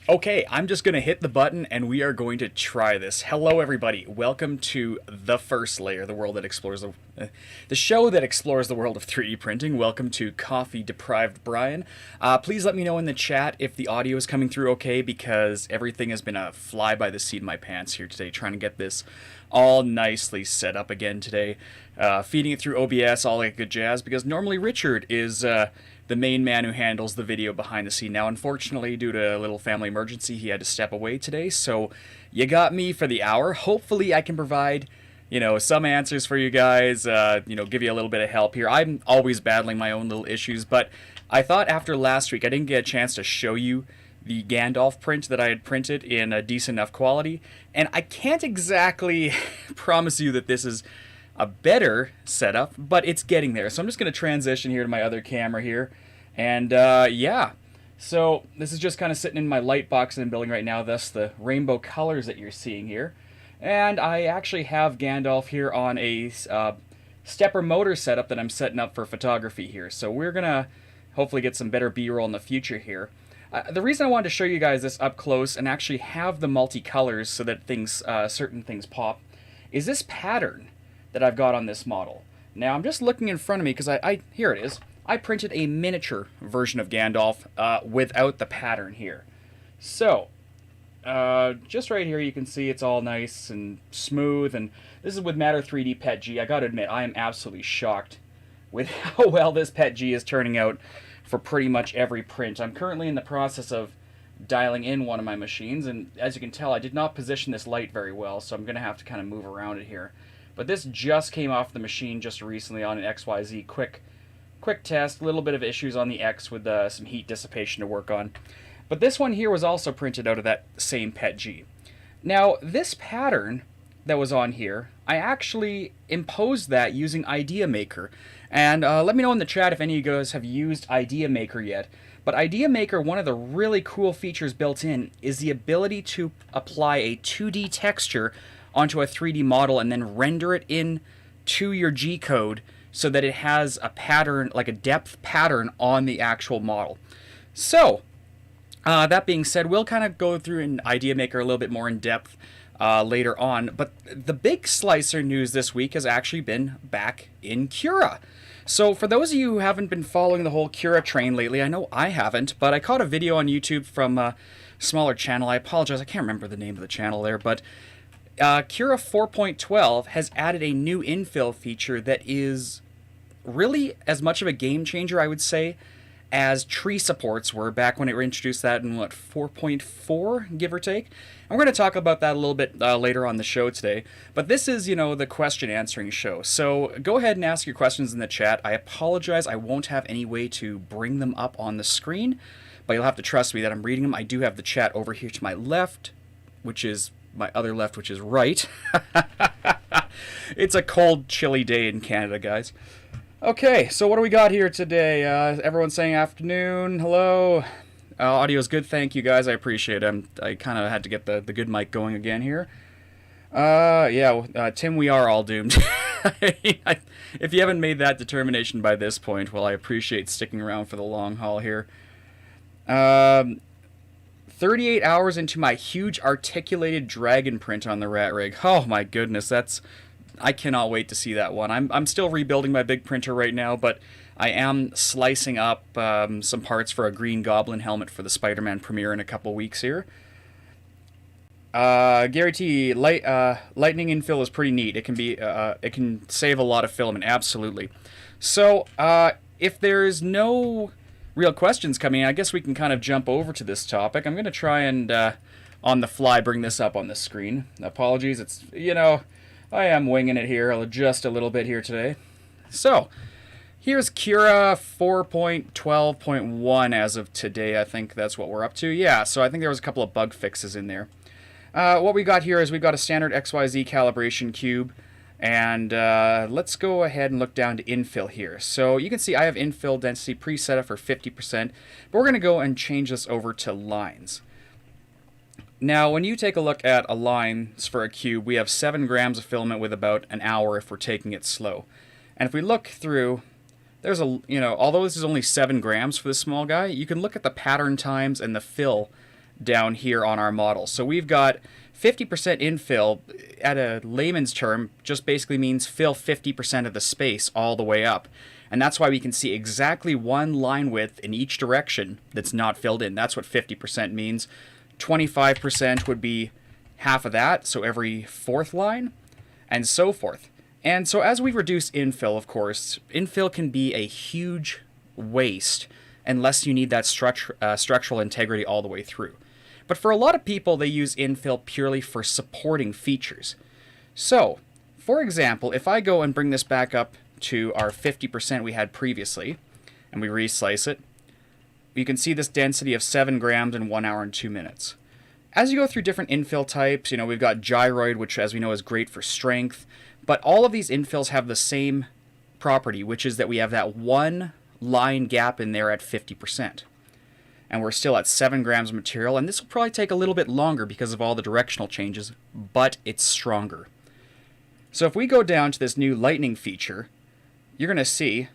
Okay, I'm just going to hit the button and we are going to try this. Hello everybody, welcome to The First Layer, the world that explores the show that explores the world of 3D printing. Welcome to Coffee Deprived Brian. Please let me know in the chat if the audio is coming through okay, because everything has been a fly by the seat of my pants here today, trying to get this all nicely set up again today. Feeding it through OBS, all that good jazz, because normally Richard is the main man who handles the video behind the scene. Now, unfortunately, due to a little family emergency, he had to step away today, so you got me for the hour. Hopefully, I can provide, some answers for you guys, give you a little bit of help here. I'm always battling my own little issues, but I thought after last week, I didn't get a chance to show you the Gandalf print that I had printed in a decent enough quality, and I can't exactly promise you that this is a better setup, but it's getting there. So I'm just going to transition here to my other camera here, and yeah. So this is just kind of sitting in my light box that I'm building right now, thus the rainbow colors that you're seeing here. And I actually have Gandalf here on a stepper motor setup that I'm setting up for photography here. So we're going to hopefully get some better B-roll in the future here. The reason I wanted to show you guys this up close and actually have the multi-colors so that certain things pop is this pattern that I've got on this model. Now I'm just looking in front of me because here it is. I printed a miniature version of Gandalf without the pattern here. So just right here you can see it's all nice and smooth, and this is with Matter 3D Pet G. I gotta admit, I am absolutely shocked with how well this Pet G is turning out for pretty much every print. I'm currently in the process of dialing in one of my machines, and as you can tell, I did not position this light very well, so I'm gonna have to kind of move around it here. But this just came off the machine just recently on an XYZ quick test. A little bit of issues on the X with some heat dissipation to work on. But this one here was also printed out of that same Pet G. Now, this pattern that was on here, I actually imposed that using Idea Maker. And let me know in the chat if any of you guys have used Idea Maker yet. But Idea Maker, one of the really cool features built in is the ability to apply a 2D texture onto a 3D model and then render it in to your G-code so that it has a pattern, like a depth pattern on the actual model. So, that being said, we'll kind of go through an Idea Maker a little bit more in depth later on, but the big slicer news this week has actually been back in Cura. So for those of you who haven't been following the whole Cura train lately, I know I haven't, but I caught a video on YouTube from a smaller channel. I apologize, I can't remember the name of the channel there, but Cura 4.12 has added a new infill feature that is really as much of a game changer, I would say, as tree supports were back when it introduced that in, 4.4, give or take? And we're going to talk about that a little bit later on the show today. But this is, the question answering show. So go ahead and ask your questions in the chat. I apologize, I won't have any way to bring them up on the screen, but you'll have to trust me that I'm reading them. I do have the chat over here to my left, which is my other left, which is right. It's a cold, chilly day in Canada, guys. Okay, so what do we got here today? Everyone's saying afternoon, hello. Audio's good, thank you guys, I appreciate it. I kind of had to get the good mic going again here. Tim, we are all doomed. If you haven't made that determination by this point, well, I appreciate sticking around for the long haul here. 38 hours into my huge articulated dragon print on the rat rig. Oh my goodness, I cannot wait to see that one. I'm still rebuilding my big printer right now, but I am slicing up some parts for a Green Goblin helmet for the Spider-Man premiere in a couple weeks here. Gary T, lightning infill is pretty neat. It can save a lot of filament, absolutely. So if there's no real questions coming in, I guess we can kind of jump over to this topic. I'm going to try and, on the fly, bring this up on the screen. Apologies, it's, I am winging it here just a little bit here today. So, here's Cura 4.12.1 as of today. I think that's what we're up to. Yeah, so I think there was a couple of bug fixes in there. What we got here is we've got a standard XYZ calibration cube. And let's go ahead and look down to infill here. So you can see I have infill density preset up for 50%, but we're going to go and change this over to lines. Now, when you take a look at a line for a cube, we have 7 grams of filament with about an hour if we're taking it slow. And if we look through, there's although this is only 7 grams for this small guy, you can look at the pattern times and the fill down here on our model. So we've got 50% infill. At a layman's term, just basically means fill 50% of the space all the way up. And that's why we can see exactly one line width in each direction that's not filled in. That's what 50% means. 25% would be half of that, so every fourth line, and so forth. And so as we reduce infill, of course, infill can be a huge waste unless you need that structural integrity all the way through. But for a lot of people, they use infill purely for supporting features. So, for example, if I go and bring this back up to our 50% we had previously, and we reslice it, you can see this density of 7 grams in 1 hour and 2 minutes. As you go through different infill types, we've got gyroid, which as we know is great for strength, but all of these infills have the same property, which is that we have that one line gap in there at 50%. And we're still at 7 grams of material, and this will probably take a little bit longer because of all the directional changes, but it's stronger. So if we go down to this new lightning feature, you're going to see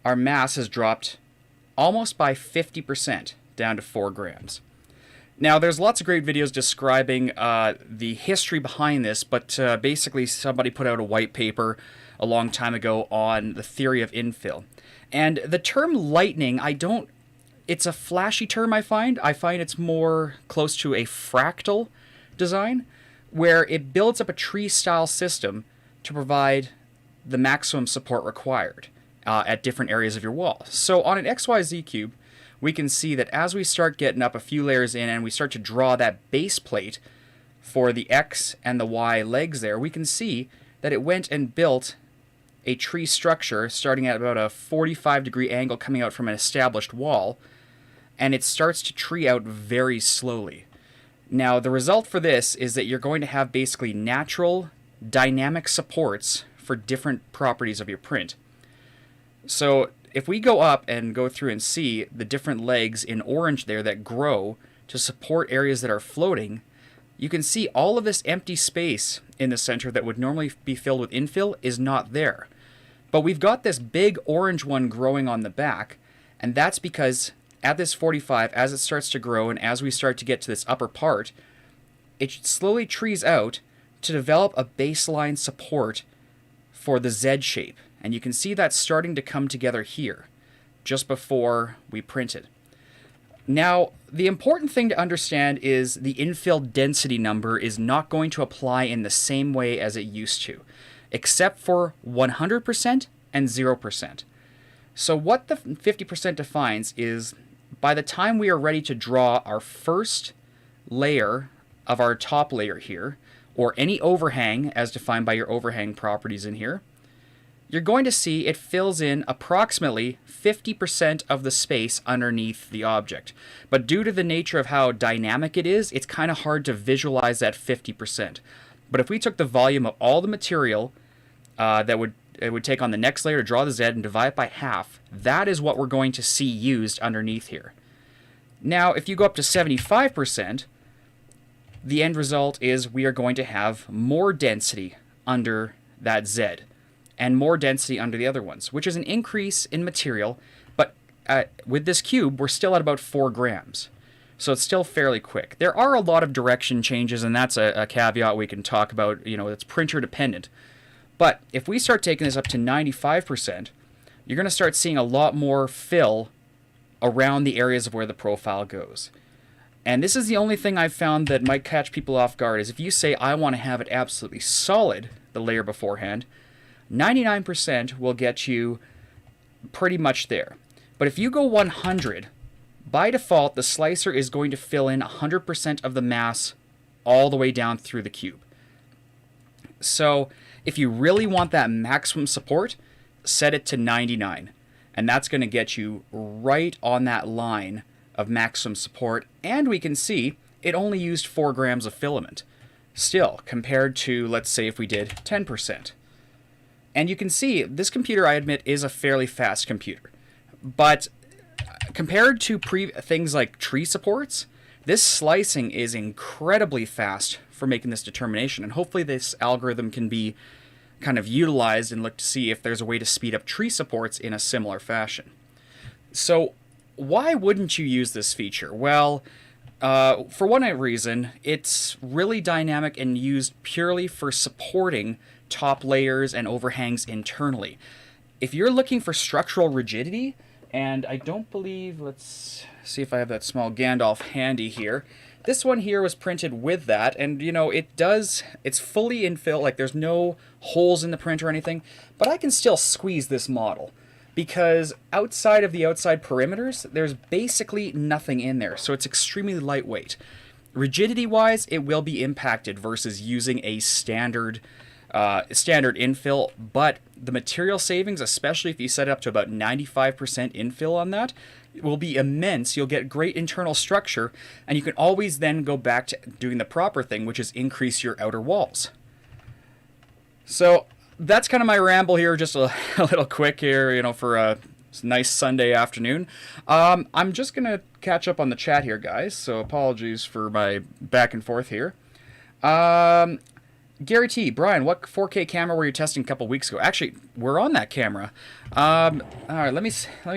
our mass has dropped almost by 50% down to 4 grams. Now, there's lots of great videos describing the history behind this, but basically somebody put out a white paper a long time ago on the theory of infill. And the term lightning, it's a flashy term, I find. I find it's more close to a fractal design, where it builds up a tree-style system to provide the maximum support required at different areas of your wall. So on an XYZ cube, we can see that as we start getting up a few layers in and we start to draw that base plate for the X and the Y legs there, we can see that it went and built a tree structure starting at about a 45-degree angle coming out from an established wall, and it starts to tree out very slowly. Now, the result for this is that you're going to have basically natural dynamic supports for different properties of your print. So if we go up and go through and see the different legs in orange there that grow to support areas that are floating, you can see all of this empty space in the center that would normally be filled with infill is not there. But we've got this big orange one growing on the back, and that's because at this 45, as it starts to grow and as we start to get to this upper part, it slowly trees out to develop a baseline support for the Z shape. And you can see that starting to come together here, just before we print it. Now, the important thing to understand is the infill density number is not going to apply in the same way as it used to, except for 100% and 0%. So what the 50% defines is by the time we are ready to draw our first layer of our top layer here, or any overhang as defined by your overhang properties in here, you're going to see it fills in approximately 50% of the space underneath the object. But due to the nature of how dynamic it is, it's kind of hard to visualize that 50%. But if we took the volume of all the material it would take on the next layer to draw the Z and divide it by half, that is what we're going to see used underneath here. Now, if you go up to 75%, the end result is we are going to have more density under that Z, and more density under the other ones, which is an increase in material, but with this cube, we're still at about 4 grams. So it's still fairly quick. There are a lot of direction changes, and that's a caveat we can talk about, it's printer dependent. But if we start taking this up to 95%, you're going to start seeing a lot more fill around the areas of where the profile goes. And this is the only thing I've found that might catch people off guard, is if you say, I want to have it absolutely solid, the layer beforehand, 99% will get you pretty much there. But if you go 100, by default, the slicer is going to fill in 100% of the mass all the way down through the cube. So if you really want that maximum support, set it to 99. And that's going to get you right on that line of maximum support. And we can see it only used 4 grams of filament. Still, compared to, let's say, if we did 10%. And you can see, this computer, I admit, is a fairly fast computer. But compared to things like tree supports, this slicing is incredibly fast for making this determination. And hopefully this algorithm can be kind of utilized and look to see if there's a way to speed up tree supports in a similar fashion. So why wouldn't you use this feature? Well, For one reason, it's really dynamic and used purely for supporting top layers and overhangs internally. If you're looking for structural rigidity, and I don't believe, let's see if I have that small Gandalf handy here. This one here was printed with that, and you know, it's fully infill, like there's no holes in the print or anything, but I can still squeeze this model because outside of the outside perimeters, there's basically nothing in there, so it's extremely lightweight. Rigidity-wise, it will be impacted versus using a standard infill, but the material savings, especially if you set it up to about 95% infill on that, will be immense. You'll get great internal structure, and you can always then go back to doing the proper thing, which is increase your outer walls. So that's kind of my ramble here, just a little quick here, you know, for a nice Sunday afternoon. I'm just going to catch up on the chat here, guys, so apologies for my back and forth here. Gary T, Brian, what 4K camera were you testing a couple weeks ago? Actually, we're on that camera. All right, let me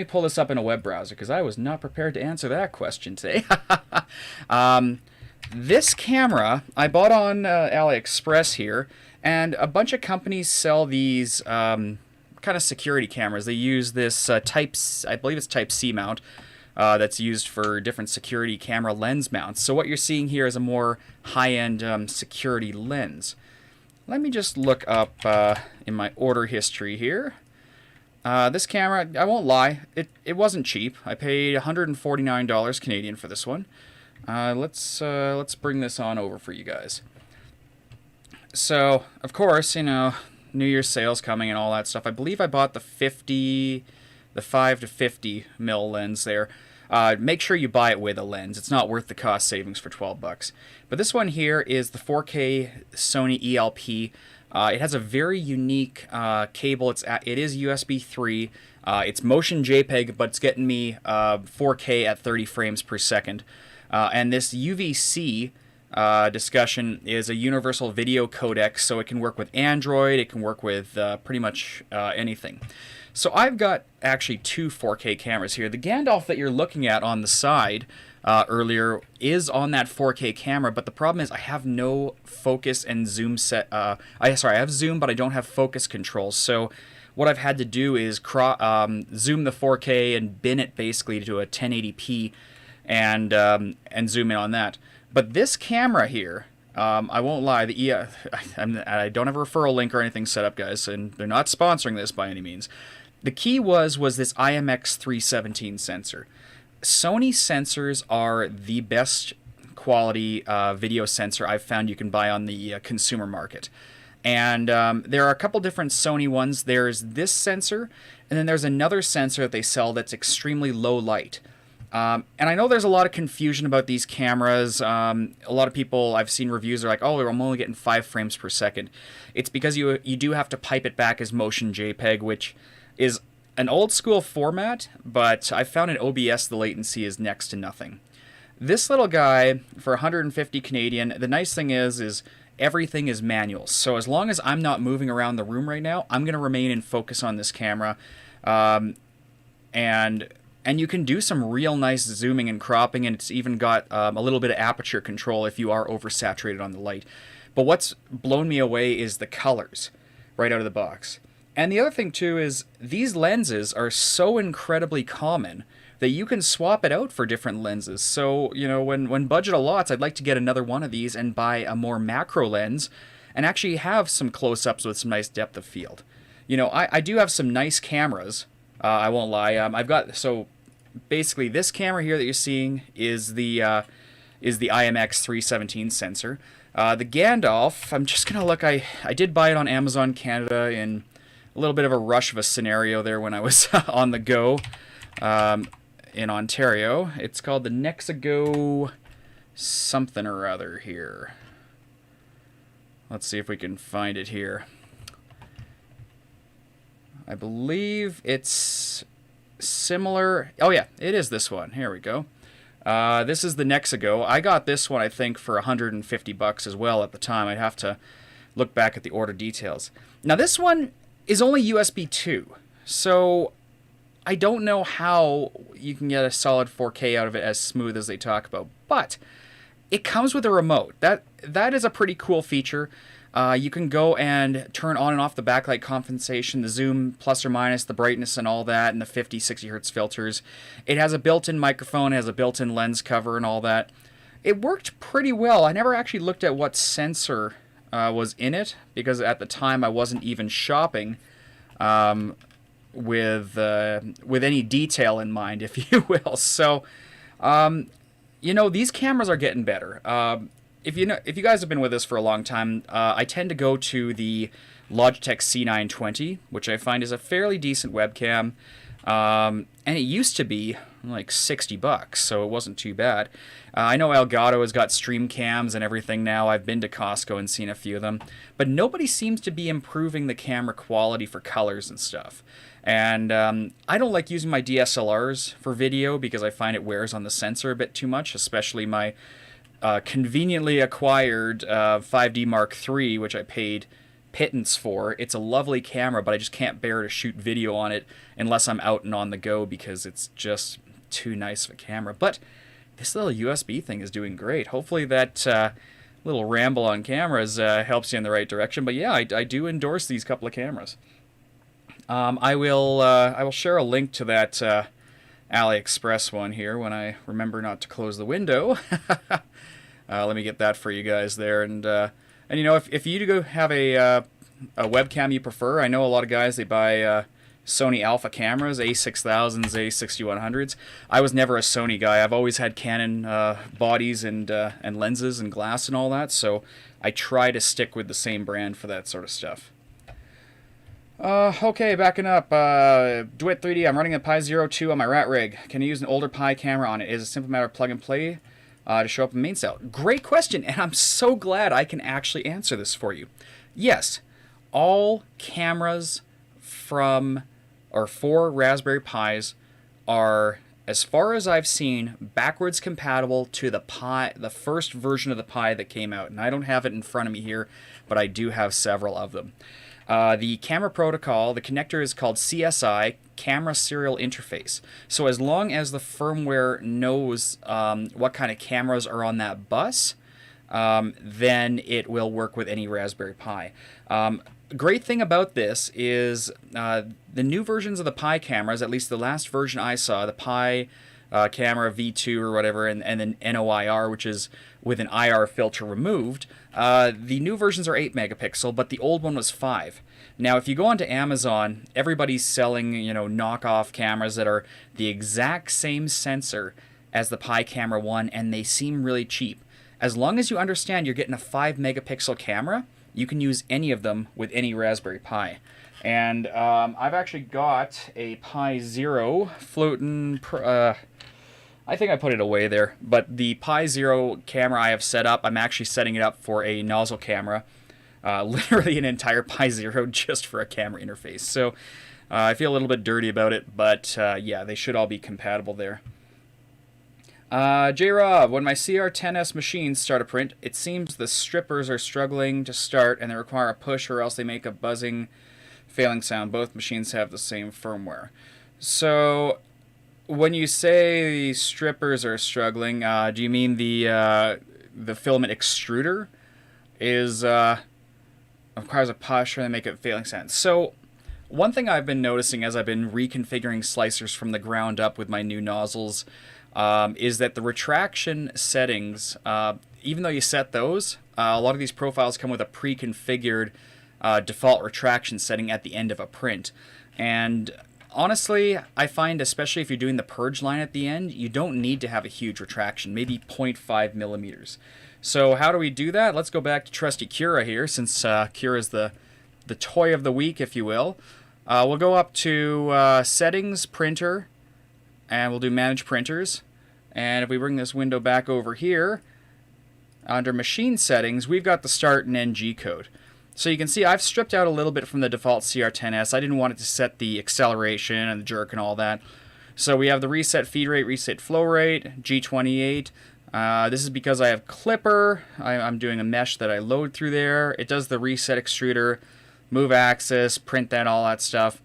pull this up in a web browser because I was not prepared to answer that question today. This camera I bought on AliExpress here, and a bunch of companies sell these kind of security cameras. They use this I believe it's Type C mount that's used for different security camera lens mounts. So what you're seeing here is a more high-end security lens. Let me just look up in my order history here. This camera, I won't lie, it wasn't cheap. I paid $149 Canadian for this one. Let's bring this on over for you guys. So, of course, you know, New Year's sales coming and all that stuff. I believe I bought the 5 to 50 mil lens there. Make sure you buy it with a lens. It's not worth the cost savings for 12 bucks. But this one here is the 4K Sony Elp. It has a very unique cable. It is USB 3. It's motion JPEG, but it's getting me 4K at 30 frames per second. And this UVC discussion is a universal video codec, so it can work with Android. It can work with pretty much anything. So I've got actually two 4K cameras here. The Gandalf that you're looking at on the side earlier is on that 4K camera, but the problem is I have no focus and zoom set. I have zoom, but I don't have focus controls. So what I've had to do is zoom the 4K and bin it basically to a 1080p and zoom in on that. But this camera here, I won't lie, I don't have a referral link or anything set up, guys, and they're not sponsoring this by any means. The key was this IMX317 sensor. Sony sensors are the best quality video sensor I've found you can buy on the consumer market. And there are a couple different Sony ones. There's this sensor, and then there's another sensor that they sell that's extremely low light. And I know there's a lot of confusion about these cameras. A lot of people, I've seen reviews are like, oh, I'm only getting 5 frames per second. It's because you do have to pipe it back as motion JPEG, which is an old school format, but I found in OBS the latency is next to nothing. This little guy, for 150 Canadian, the nice thing is everything is manual. So as long as I'm not moving around the room right now, I'm going to remain in focus on this camera. And you can do some real nice zooming and cropping, and it's even got a little bit of aperture control if you are oversaturated on the light. But what's blown me away is the colors right out of the box. And the other thing, too, is these lenses are so incredibly common that you can swap it out for different lenses. So, you know, when budget allots, I'd like to get another one of these and buy a more macro lens and actually have some close-ups with some nice depth of field. You know, I do have some nice cameras. I won't lie. I've got, so basically this camera here that you're seeing is the IMX317 sensor. The Gandalf, I'm just gonna look. I did buy it on Amazon Canada in a little bit of a rush of a scenario there when I was on the go in Ontario. It's called the Nexago something or other here. Let's see if we can find it here. I believe it's similar. Oh yeah, it is this one. Here we go. This is the Nexago. I got this one, I think, for 150 bucks as well at the time. I'd have to look back at the order details. Now this one is only USB 2. So I don't know how you can get a solid 4K out of it as smooth as they talk about, but it comes with a remote. That is a pretty cool feature. You can go and turn on and off the backlight compensation, the zoom plus or minus, the brightness and all that, and the 50, 60 hertz filters. It has a built-in microphone, it has a built-in lens cover and all that. It worked pretty well. I never actually looked at what sensor was in it, because at the time I wasn't even shopping with any detail in mind, if you will. So, you know, these cameras are getting better. If you guys have been with us for a long time, I tend to go to the Logitech C920, which I find is a fairly decent webcam, and it used to be like $60, so it wasn't too bad. I know Elgato has got stream cams and everything now. I've been to Costco and seen a few of them, but nobody seems to be improving the camera quality for colors and stuff. And I don't like using my DSLRs for video because I find it wears on the sensor a bit too much, especially my conveniently acquired 5D Mark III, which I paid pittance for. It's a lovely camera, but I just can't bear to shoot video on it unless I'm out and on the go because it's just too nice of a camera. But this little USB thing is doing great. Hopefully that little ramble on cameras helps you in the right direction. But yeah, I do endorse these couple of cameras. I will share a link to that AliExpress one here when I remember not to close the window. Let me get that for you guys there. And you know, if you do have a webcam you prefer, I know a lot of guys, they buy Sony Alpha cameras, A6000s, A6100s. I was never a Sony guy. I've always had Canon bodies and lenses and glass and all that, so I try to stick with the same brand for that sort of stuff. Okay, backing up. DeWitt 3D, I'm running a Pi 02 on my rat rig. Can I use an older Pi camera on it? Is it a simple matter of plug and play to show up in main cell? Great question, and I'm so glad I can actually answer this for you. Yes, all cameras from or for Raspberry Pis are, as far as I've seen, backwards compatible to the Pi, the first version of the Pi that came out. And I don't have it in front of me here, but I do have several of them. The camera protocol, the connector is called CSI, Camera Serial Interface. So as long as the firmware knows what kind of cameras are on that bus, then it will work with any Raspberry Pi. Great thing about this is the new versions of the Pi cameras, at least the last version I saw, the Pi camera V2 or whatever, and then NOIR, which is with an IR filter removed, the new versions are 8 megapixel, but the old one was 5. Now, if you go onto Amazon, everybody's selling, you know, knockoff cameras that are the exact same sensor as the Pi Camera 1, and they seem really cheap. As long as you understand you're getting a 5 megapixel camera, you can use any of them with any Raspberry Pi. And I've actually got a Pi Zero floating, I think I put it away there, but the Pi Zero camera I have set up, I'm actually setting it up for a nozzle camera. Literally an entire Pi Zero just for a camera interface. So I feel a little bit dirty about it, but yeah, they should all be compatible there. J-Rob, when my CR-10S machines start a print, it seems the strippers are struggling to start and they require a push or else they make a buzzing, failing sound. Both machines have the same firmware. So when you say the strippers are struggling, do you mean the filament extruder is requires a push or they make a failing sound? So one thing I've been noticing as I've been reconfiguring slicers from the ground up with my new nozzles is that the retraction settings, even though you set those, a lot of these profiles come with a pre-configured default retraction setting at the end of a print. And honestly, I find, especially if you're doing the purge line at the end, you don't need to have a huge retraction, maybe 0.5 millimeters. So how do we do that? Let's go back to trusty Cura here, since Cura is the toy of the week, if you will. We'll go up to Settings, Printer, and we'll do Manage Printers. And if we bring this window back over here, under Machine Settings, we've got the Start and End G-Code. So you can see I've stripped out a little bit from the default CR-10S. I didn't want it to set the acceleration and the jerk and all that. So we have the Reset Feed Rate, Reset Flow Rate, G28. This is because I have Clipper. I'm doing a mesh that I load through there. It does the Reset Extruder, Move Axis, print that, all that stuff.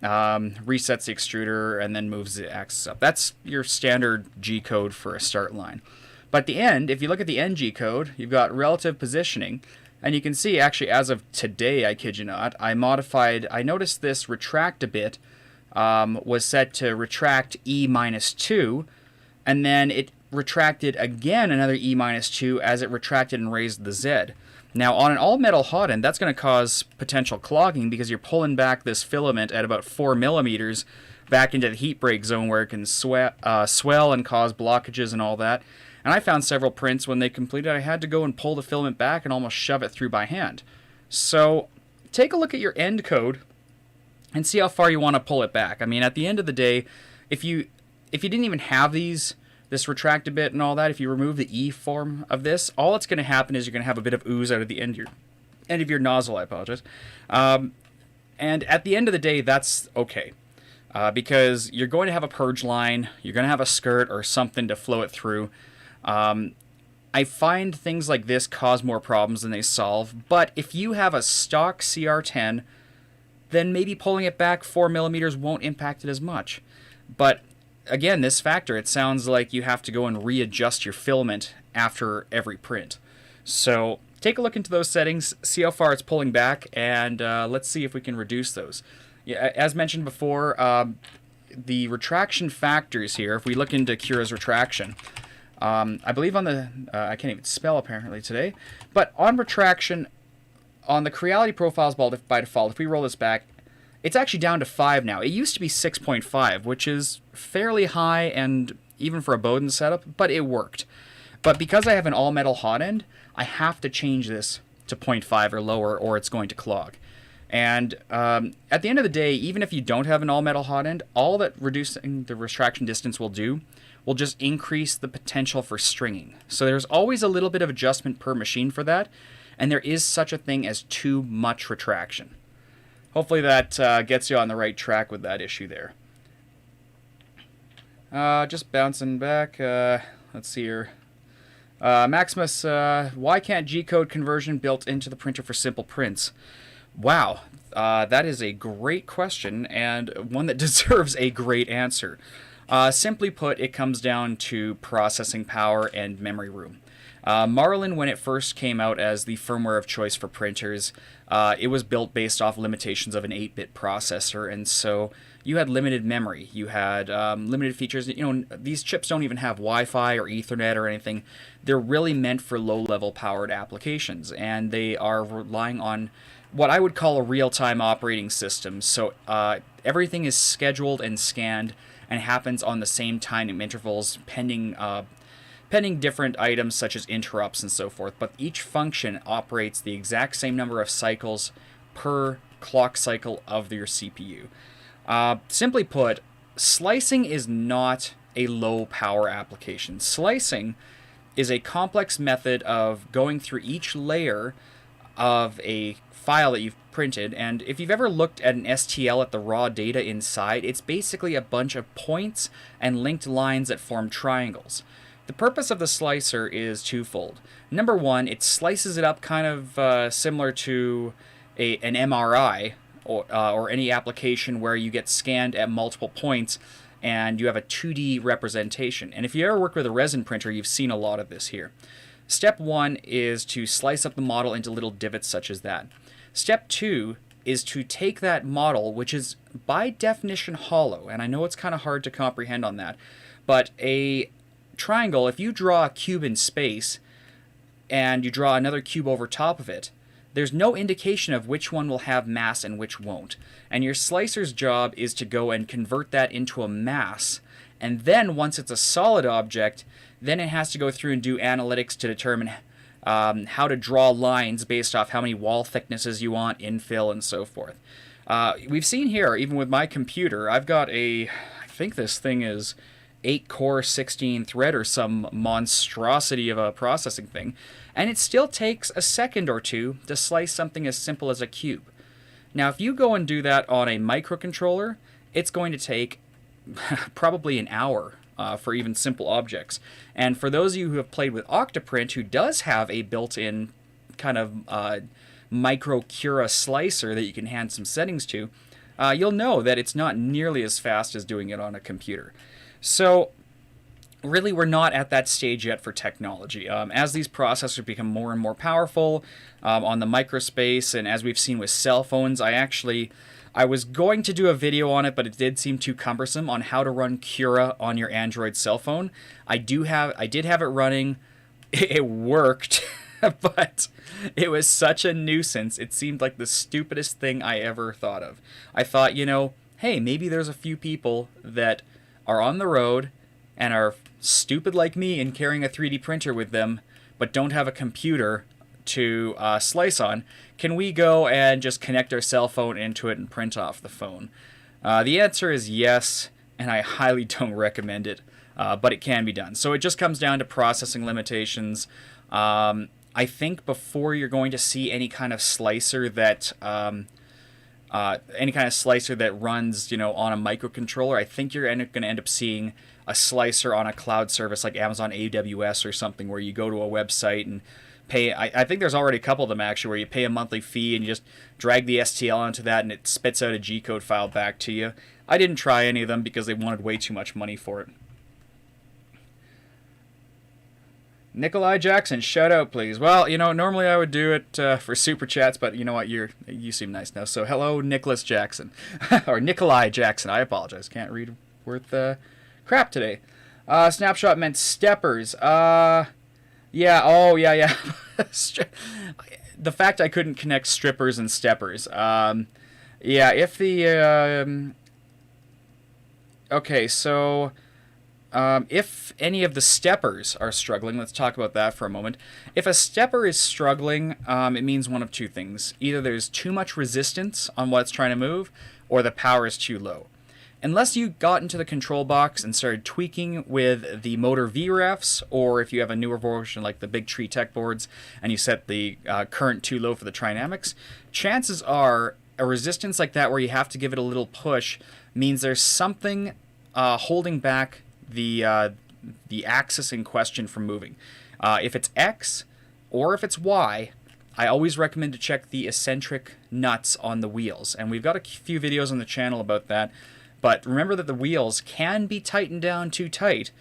resets the extruder, and then moves the axis up. That's your standard G-code for a start line. But at the end, if you look at the end G-code, you've got relative positioning, and you can see, actually, as of today, I kid you not, I noticed this retract a bit was set to retract E-2, and then it retracted again another E-2 as it retracted and raised the Z. Now, on an all-metal hot end, that's going to cause potential clogging because you're pulling back this filament at about 4 millimeters back into the heat break zone where it can swell and cause blockages and all that. And I found several prints when they completed, I had to go and pull the filament back and almost shove it through by hand. So take a look at your end code and see how far you want to pull it back. I mean, at the end of the day, if you didn't even have this retract a bit and all that, if you remove the E form of this, all that's going to happen is you're going to have a bit of ooze out of the end of your nozzle, I apologize. And at the end of the day, that's okay. Because you're going to have a purge line, you're going to have a skirt or something to flow it through. I find things like this cause more problems than they solve, but if you have a stock CR10, then maybe pulling it back 4 millimeters won't impact it as much. But again, this factor, it sounds like you have to go and readjust your filament after every print. So take a look into those settings, see how far it's pulling back, and let's see if we can reduce those. Yeah, as mentioned before, the retraction factors here, if we look into Cura's retraction, I believe on the, I can't even spell apparently today, but on retraction, on the Creality profiles by default, if we roll this back, it's actually down to 5 now. It used to be 6.5, which is fairly high and even for a Bowden setup, but it worked. But because I have an all-metal hot end, I have to change this to 0.5 or lower or it's going to clog. And at the end of the day, even if you don't have an all-metal hot end, all that reducing the retraction distance will do will just increase the potential for stringing. So there's always a little bit of adjustment per machine for that, and there is such a thing as too much retraction. Hopefully that gets you on the right track with that issue there. Just bouncing back, let's see here. Maximus, why can't G-code conversion built into the printer for simple prints? Wow, that is a great question and one that deserves a great answer. Simply put, it comes down to processing power and memory room. Marlin, when it first came out as the firmware of choice for printers, it was built based off limitations of an 8-bit processor, and so you had limited memory. You had limited features. You know, these chips don't even have Wi-Fi or Ethernet or anything. They're really meant for low-level powered applications, and they are relying on what I would call a real-time operating system. So everything is scheduled and scanned and happens on the same time intervals, pending different items such as interrupts and so forth, but each function operates the exact same number of cycles per clock cycle of your CPU. Simply put, slicing is not a low power application. Slicing is a complex method of going through each layer of a file that you've printed, and if you've ever looked at an STL at the raw data inside, it's basically a bunch of points and linked lines that form triangles. The purpose of the slicer is twofold. Number one, it slices it up kind of similar to an MRI or any application where you get scanned at multiple points and you have a 2D representation. And if you ever work with a resin printer, you've seen a lot of this here. Step one is to slice up the model into little divots such as that. Step two is to take that model, which is by definition hollow, and I know it's kind of hard to comprehend on that, but a triangle, if you draw a cube in space and you draw another cube over top of it, there's no indication of which one will have mass and which won't. And your slicer's job is to go and convert that into a mass, and then once it's a solid object, then it has to go through and do analytics to determine how to draw lines based off how many wall thicknesses you want, infill, and so forth. We've seen here, even with my computer, I've got I think this thing is 8-core, 16-thread, or some monstrosity of a processing thing, and it still takes a second or two to slice something as simple as a cube. Now, if you go and do that on a microcontroller, it's going to take probably an hour for even simple objects. And for those of you who have played with Octoprint, who does have a built-in kind of micro Cura slicer that you can hand some settings to, you'll know that it's not nearly as fast as doing it on a computer. So really, we're not at that stage yet for technology. As these processors become more and more powerful on the microspace, and as we've seen with cell phones, I was going to do a video on it, but it did seem too cumbersome on how to run Cura on your Android cell phone. I did have it running. It worked, but it was such a nuisance. It seemed like the stupidest thing I ever thought of. I thought, hey, maybe there's a few people that are on the road and are stupid like me and carrying a 3D printer with them, but don't have a computer to slice on. Can we go and just connect our cell phone into it and print off the phone? The answer is yes, and I highly don't recommend it, but it can be done. So it just comes down to processing limitations. I think before you're going to see any kind of slicer that runs, on a microcontroller, I think you're going to end up seeing a slicer on a cloud service like Amazon AWS or something, where you go to a website and pay. I think there's already a couple of them actually, where you pay a monthly fee and you just drag the STL onto that and it spits out a GCode file back to you. I didn't try any of them because they wanted way too much money for it. Nikolai Jackson, shout out please. Well, normally I would do it for super chats, but you know what, you seem nice now. So hello, Nicholas Jackson, or Nikolai Jackson. I apologize, can't read worth crap today. Snapshot meant steppers. Yeah. Oh yeah. The fact I couldn't connect strippers and steppers. Yeah. If the okay, so. If any of the steppers are struggling, let's talk about that for a moment. If a stepper is struggling, it means one of two things. Either there's too much resistance on what it's trying to move, or the power is too low. Unless you got into the control box and started tweaking with the motor VREFs, or if you have a newer version like the Big Tree Tech boards and you set the current too low for the Trinamics, chances are a resistance like that where you have to give it a little push means there's something holding back the axis in question from moving. If it's X or if it's Y, I always recommend to check the eccentric nuts on the wheels. And we've got a few videos on the channel about that. But remember that the wheels can be tightened down too tight,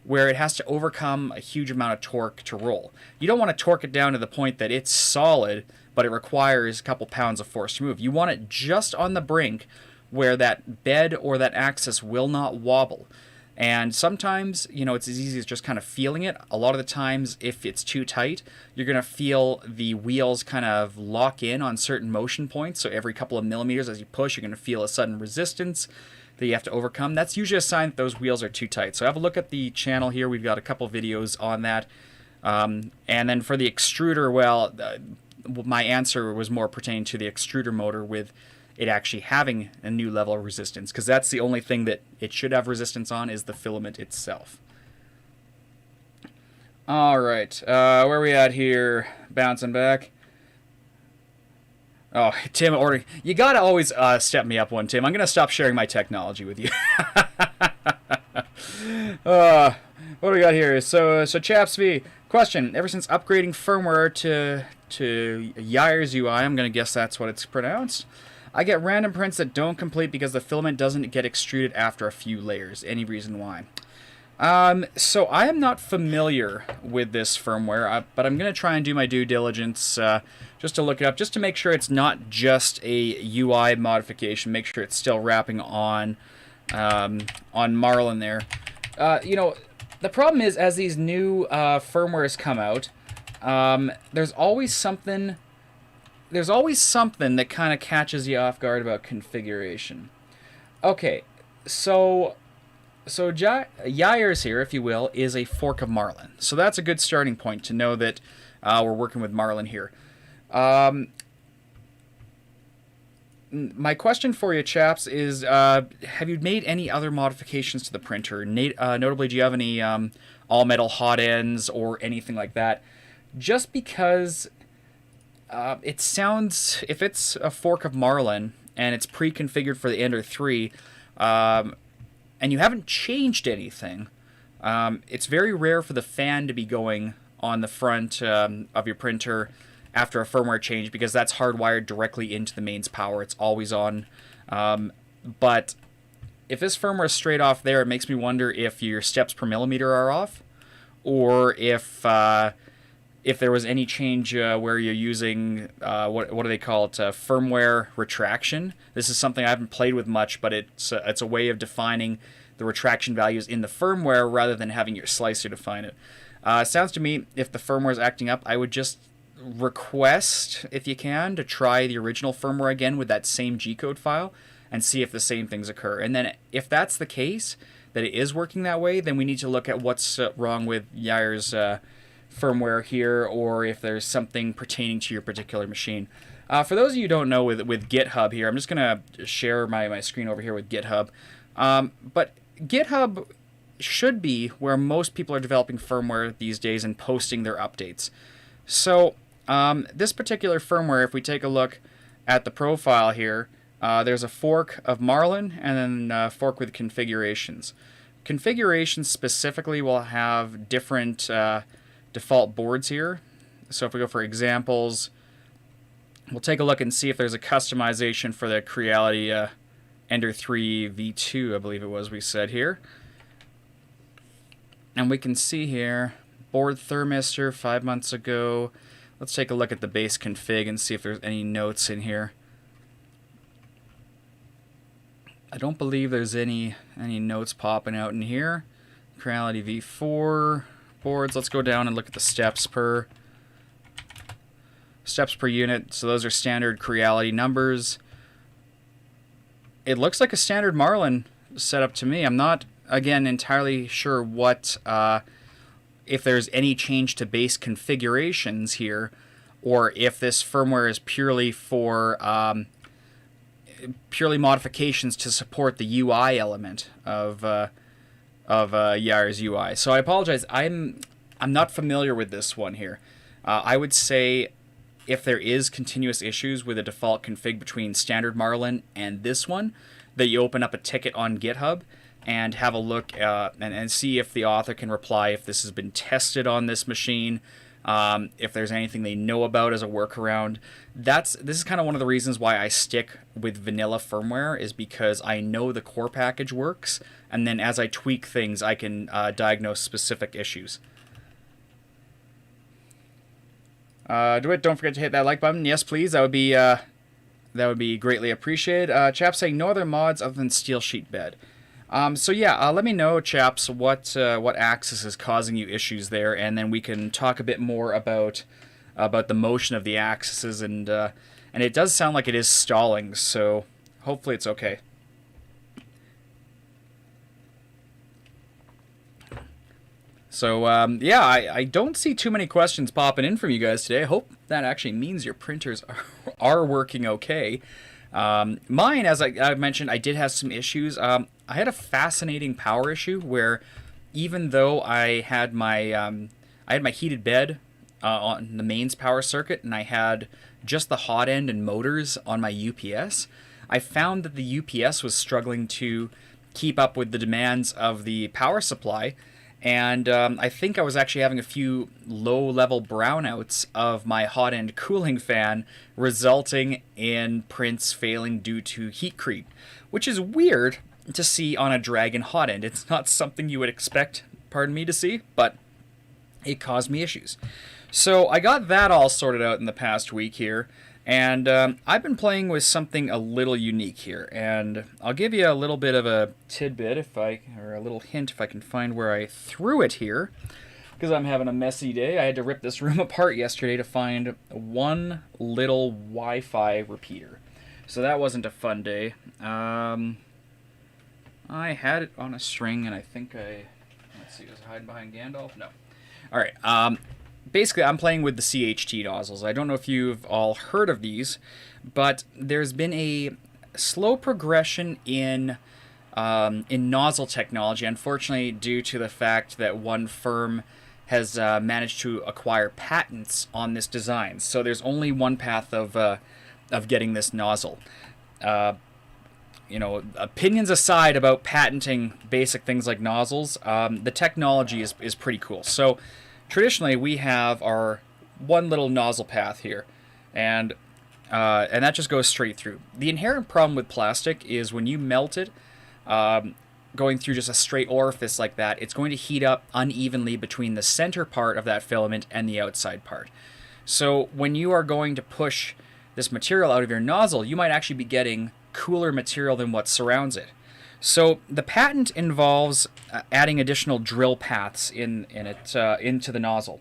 where it has to overcome a huge amount of torque to roll. You don't want to torque it down to the point that it's solid, but it requires a couple pounds of force to move. You want it just on the brink where that bed or that axis will not wobble. And sometimes, it's as easy as just kind of feeling it. A lot of the times, if it's too tight, you're going to feel the wheels kind of lock in on certain motion points. So every couple of millimeters as you push, you're going to feel a sudden resistance that you have to overcome. That's usually a sign that those wheels are too tight. So have a look at the channel here. We've got a couple videos on that. And then for the extruder, well, my answer was more pertaining to the extruder motor with it actually having a new level of resistance, because that's the only thing that it should have resistance on is the filament itself. All right, where are we at here? Bouncing back. Oh, Tim, you gotta always step me up one, Tim. I'm gonna stop sharing my technology with you. What do we got here? So Chaps V, question. Ever since upgrading firmware to Yaire's UI, I'm gonna guess that's what it's pronounced, I get random prints that don't complete because the filament doesn't get extruded after a few layers. Any reason why? So I am not familiar with this firmware, but I'm going to try and do my due diligence just to look it up, just to make sure it's not just a UI modification, make sure it's still wrapping on Marlin there. The problem is, as these new firmwares come out, there's always something that kind of catches you off guard about configuration. Okay, so Yaire's here, if you will, is a fork of Marlin. So that's a good starting point to know that we're working with Marlin here. My question for you, chaps, is have you made any other modifications to the printer? Notably, do you have any all-metal hot ends or anything like that? Just because it sounds, if it's a fork of Marlin and it's pre-configured for the Ender 3, and you haven't changed anything, it's very rare for the fan to be going on the front of your printer after a firmware change, because that's hardwired directly into the mains power. It's always on But if this firmware is straight off there, it makes me wonder if your steps per millimeter are off, or if there was any change where you're using, what do they call it, firmware retraction. This is something I haven't played with much, but it's a way of defining the retraction values in the firmware rather than having your slicer define it. Sounds to me, if the firmware is acting up, I would just request, if you can, to try the original firmware again with that same G-code file and see if the same things occur. And then if that's the case, that it is working that way, then we need to look at what's wrong with Yair's firmware here, or if there's something pertaining to your particular machine. For those of you who don't know, with GitHub here, I'm just going to share my screen over here with GitHub. But GitHub should be where most people are developing firmware these days and posting their updates. So this particular firmware, if we take a look at the profile here, there's a fork of Marlin and then a fork with configurations. Configurations specifically will have different default boards here. So if we go for examples, we'll take a look and see if there's a customization for the Creality Ender V2, I believe it was we said here. And we can see here, board thermistor 5 months ago. Let's take a look at the base config and see if there's any notes in here. I don't believe there's any notes popping out in here. Creality V4 boards. Let's go down and look at the steps per unit. So those are standard Creality numbers. It looks like a standard Marlin setup to me. I'm not, again, entirely sure what if there's any change to base configurations here, or if this firmware is purely for purely modifications to support the UI element of Yair's UI. So I apologize. I'm not familiar with this one here. I would say if there is continuous issues with a default config between standard Marlin and this one, that you open up a ticket on GitHub and have a look and see if the author can reply if this has been tested on this machine, if there's anything they know about as a workaround. This is kind of one of the reasons why I stick with vanilla firmware, is because I know the core package works, and then as I tweak things, I can diagnose specific issues. Don't forget to hit that like button. Yes, please. That would be greatly appreciated. Chaps saying no other mods other than steel sheet bed. So yeah, let me know, chaps, what axis is causing you issues there, and then we can talk a bit more about the motion of the axes, and it does sound like it is stalling, so hopefully it's okay. So yeah, I don't see too many questions popping in from you guys today. I hope that actually means your printers are working okay. Mine, as I mentioned, I did have some issues. I had a fascinating power issue where, even though I had my heated bed on the mains power circuit, and I had just the hot end and motors on my UPS, I found that the UPS was struggling to keep up with the demands of the power supply. And I think I was actually having a few low-level brownouts of my hot-end cooling fan, resulting in prints failing due to heat creep, which is weird to see on a Dragon hot-end. It's not something you would expect, pardon me, to see, but it caused me issues. So I got that all sorted out in the past week here, and I've been playing with something a little unique here, and I'll give you a little bit of a tidbit, or a little hint if I can find where I threw it here, because I'm having a messy day. I had to rip this room apart yesterday to find one little Wi-Fi repeater, so that wasn't a fun day. I had it on a string, and I think let's see, was it hiding behind Gandalf? No. All right. Basically, I'm playing with the CHT nozzles. I don't know if you've all heard of these, but there's been a slow progression in nozzle technology, unfortunately, due to the fact that one firm has managed to acquire patents on this design. So there's only one path of getting this nozzle. You know, opinions aside about patenting basic things like nozzles, the technology is pretty cool. So traditionally, we have our one little nozzle path here, and and that just goes straight through. The inherent problem with plastic is when you melt it, going through just a straight orifice like that, it's going to heat up unevenly between the center part of that filament and the outside part. So when you are going to push this material out of your nozzle, you might actually be getting cooler material than what surrounds it. So the patent involves adding additional drill paths into the nozzle.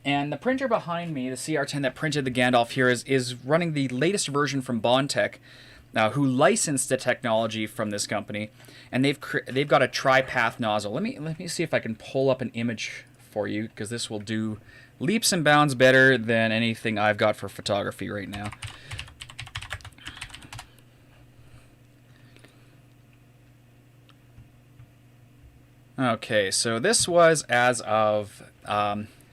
And the printer behind me, the CR-10 that printed the Gandalf here, is running the latest version from Bondtech, who licensed the technology from this company, and they've got a tri-path nozzle. Let me see if I can pull up an image for you, because this will do leaps and bounds better than anything I've got for photography right now. Okay, so this was as of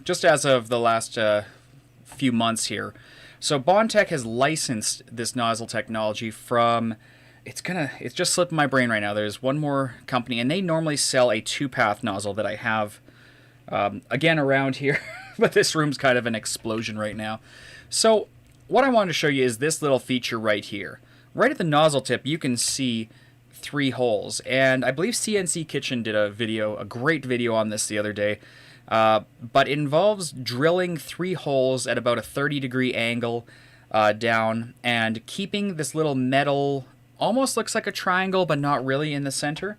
just as of the last few months here. So Bondtech has licensed this nozzle technology from, it's just slipped my brain right now. There's one more company, and they normally sell a two-path nozzle that I have again around here, but this room's kind of an explosion right now. So what I wanted to show you is this little feature right here. Right at the nozzle tip, you can see 3 holes, and I believe CNC Kitchen did a great video on this the other day. But it involves drilling 3 holes at about a 30-degree angle down, and keeping this little metal, almost looks like a triangle, but not really, in the center.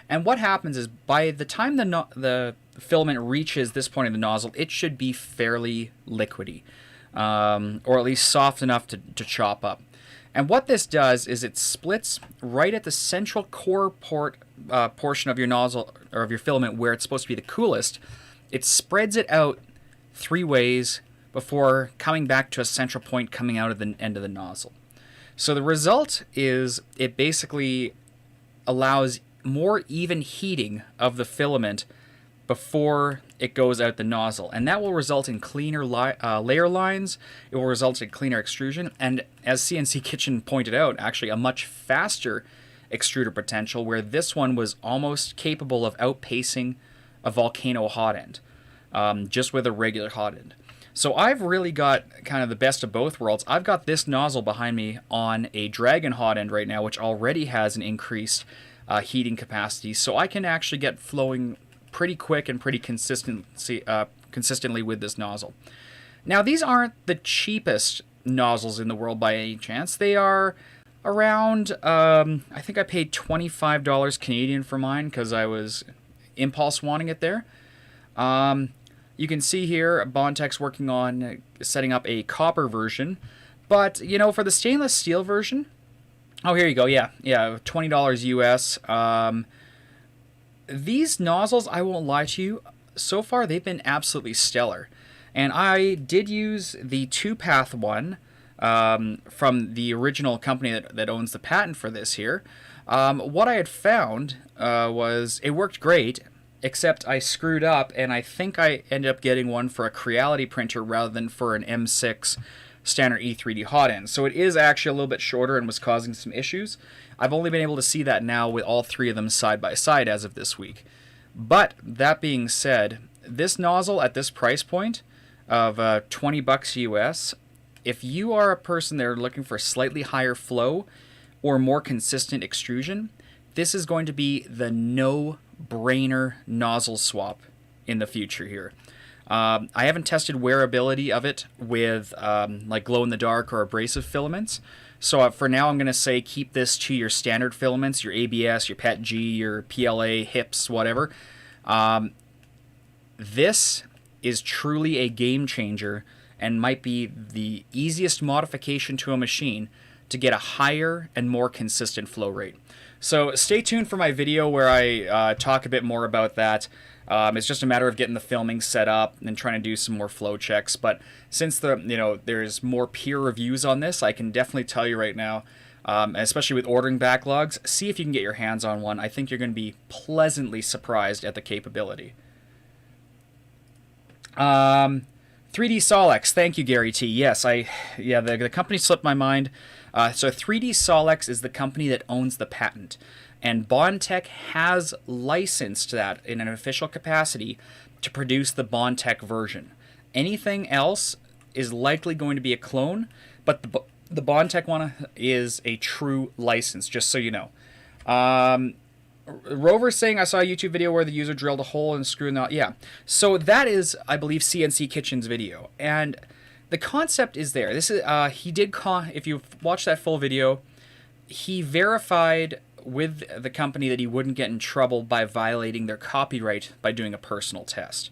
And what happens is, by the time the filament reaches this point of the nozzle, it should be fairly liquidy, or at least soft enough to chop up. And what this does is it splits right at the central core portion of your nozzle, or of your filament, where it's supposed to be the coolest. It spreads it out 3 ways before coming back to a central point coming out of the end of the nozzle. So the result is it basically allows more even heating of the filament before it goes out the nozzle, and that will result in cleaner layer lines. It will result in cleaner extrusion, and as CNC Kitchen pointed out, actually a much faster extruder potential, where this one was almost capable of outpacing a volcano hot end, just with a regular hot end. So I've really got kind of the best of both worlds. I've got this nozzle behind me on a Dragon hot end right now, which already has an increased heating capacity, so I can actually get flowing pretty quick and pretty consistently with this nozzle. Now, these aren't the cheapest nozzles in the world by any chance. They are around, I think I paid $25 Canadian for mine because I was impulse wanting it there. You can see here Bondtech's working on setting up a copper version, but you know, for the stainless steel version, oh, here you go, yeah, $20 US. These nozzles, I won't lie to you, so far they've been absolutely stellar. And I did use the 2-path one from the original company that owns the patent for this here. What I had found was it worked great, except I screwed up, and I think I ended up getting one for a Creality printer rather than for an M6 standard E3D hot end. So it is actually a little bit shorter and was causing some issues. I've only been able to see that now with all 3 of them side by side as of this week. But that being said, this nozzle at this price point of $20 US, if you are a person that are looking for slightly higher flow or more consistent extrusion, this is going to be the no-brainer nozzle swap in the future here. I haven't tested wearability of it with like glow-in-the-dark or abrasive filaments. So for now, I'm going to say keep this to your standard filaments, your ABS, your PETG, your PLA, HIPS, whatever. This is truly a game changer and might be the easiest modification to a machine to get a higher and more consistent flow rate. So stay tuned for my video where I talk a bit more about that. It's just a matter of getting the filming set up and trying to do some more flow checks. But since there's more peer reviews on this, I can definitely tell you right now, especially with ordering backlogs, see if you can get your hands on one. I think you're going to be pleasantly surprised at the capability. 3D Solex, thank you, Gary T. Yes, the company slipped my mind. So 3D Solex is the company that owns the patent. And Bondtech has licensed that in an official capacity to produce the Bondtech version. Anything else is likely going to be a clone, but The Bondtech one is a true license, just so you know. Rover's saying, I saw a YouTube video where the user drilled a hole and screwed out. Yeah. So that is, I believe, CNC Kitchen's video. And the concept is there. This is he did if you watch that full video, he verified with the company that he wouldn't get in trouble by violating their copyright by doing a personal test,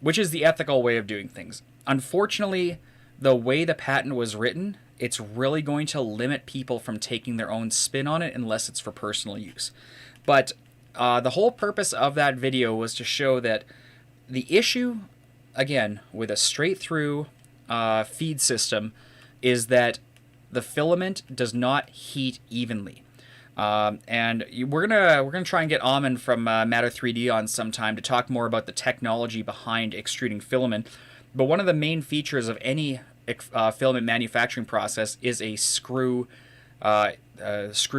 which is the ethical way of doing things. Unfortunately, the way the patent was written, it's really going to limit people from taking their own spin on it unless it's for personal use. But the whole purpose of that video was to show that the issue, again, with a straight-through feed system is that the filament does not heat evenly. And we're gonna try and get Amin from Matter 3D on sometime to talk more about the technology behind extruding filament. But one of the main features of any filament manufacturing process is a screw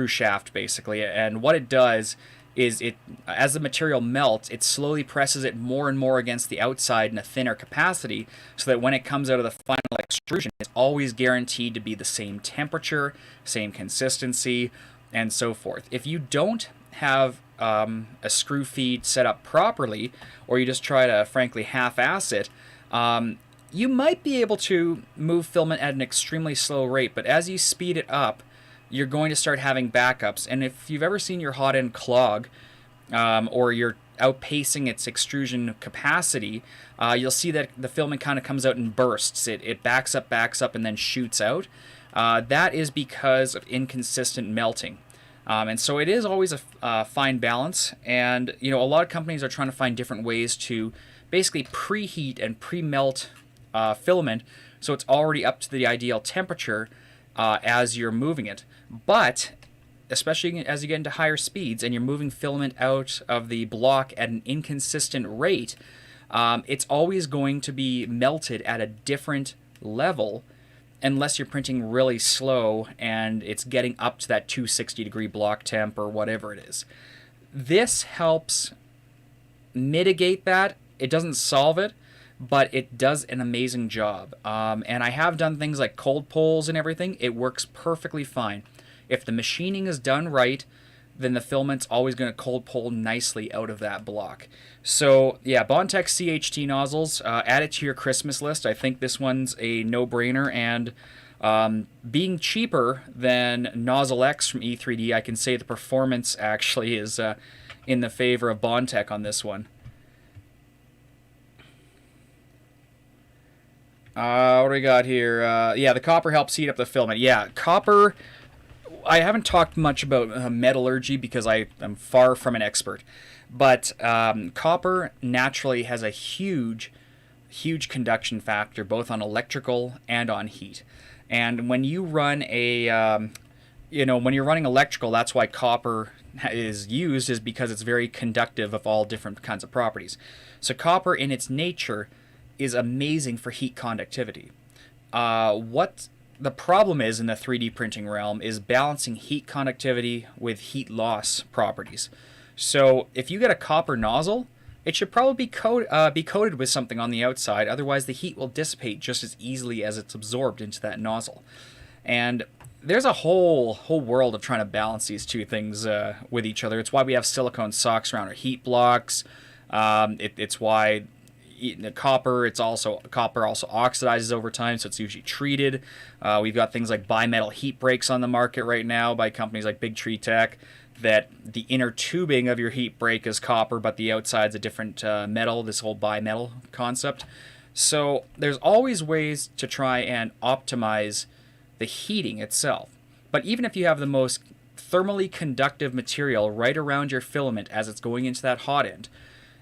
shaft, basically. And what it does is as the material melts, it slowly presses it more and more against the outside in a thinner capacity, so that when it comes out of the final extrusion, it's always guaranteed to be the same temperature, same consistency, and so forth. If you don't have a screw feed set up properly, or you just try to, frankly, half-ass it, you might be able to move filament at an extremely slow rate, but as you speed it up, you're going to start having backups. And if you've ever seen your hot end clog, or you're outpacing its extrusion capacity, you'll see that the filament kind of comes out in bursts. It backs up, and then shoots out. That is because of inconsistent melting. And so it is always a fine balance. And, you know, a lot of companies are trying to find different ways to basically preheat and pre-melt filament so it's already up to the ideal temperature as you're moving it. But especially as you get into higher speeds and you're moving filament out of the block at an inconsistent rate, it's always going to be melted at a different level unless you're printing really slow and it's getting up to that 260-degree block temp or whatever it is. This helps mitigate that. It doesn't solve it, but it does an amazing job. And I have done things like cold pulls and everything. It works perfectly fine. If the machining is done right, then the filament's always going to cold pull nicely out of that block. So yeah, Bondtech CHT nozzles, add it to your Christmas list. I think this one's a no-brainer, and being cheaper than Nozzle X from E3D, I can say the performance actually is in the favor of Bondtech on this one. What do we got here? Yeah, the copper helps heat up the filament. Yeah, copper, I haven't talked much about metallurgy because I am far from an expert. But copper naturally has a huge conduction factor, both on electrical and on heat. And when you run when you're running electrical, that's why copper is used, is because it's very conductive of all different kinds of properties. So copper in its nature is amazing for heat conductivity. What the problem is in the 3D printing realm is balancing heat conductivity with heat loss properties. So if you get a copper nozzle, it should probably be coated with something on the outside, otherwise the heat will dissipate just as easily as it's absorbed into that nozzle. And there's a whole world of trying to balance these two things with each other. It's why we have silicone socks around our heat blocks. It's why the copper also oxidizes over time, so it's usually treated. We've got things like bimetal heat breaks on the market right now by companies like Big Tree Tech, that the inner tubing of your heat break is copper, but the outside's a different metal, this whole bimetal concept. So there's always ways to try and optimize the heating itself. But even if you have the most thermally conductive material right around your filament as it's going into that hot end,